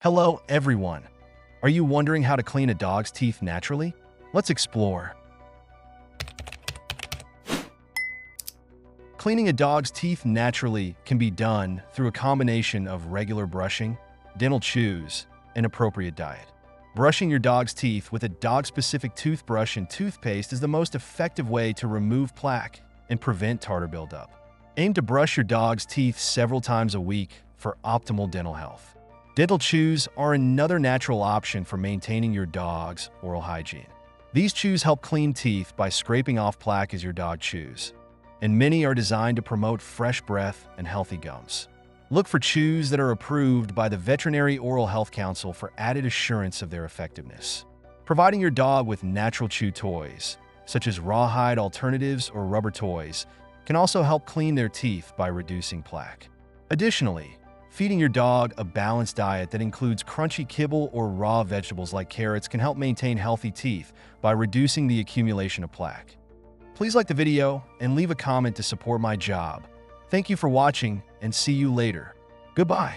Hello, everyone. Are you wondering how to clean a dog's teeth naturally? Let's explore. Cleaning a dog's teeth naturally can be done through a combination of regular brushing, dental chews, and appropriate diet. Brushing your dog's teeth with a dog-specific toothbrush and toothpaste is the most effective way to remove plaque and prevent tartar buildup. Aim to brush your dog's teeth several times a week for optimal dental health. Dental chews are another natural option for maintaining your dog's oral hygiene. These chews help clean teeth by scraping off plaque as your dog chews, and many are designed to promote fresh breath and healthy gums. Look for chews that are approved by the Veterinary Oral Health Council for added assurance of their effectiveness. Providing your dog with natural chew toys, such as rawhide alternatives or rubber toys, can also help clean their teeth by reducing plaque. Additionally, feeding your dog a balanced diet that includes crunchy kibble or raw vegetables like carrots can help maintain healthy teeth by reducing the accumulation of plaque. Please like the video and leave a comment to support my job. Thank you for watching and see you later. Goodbye.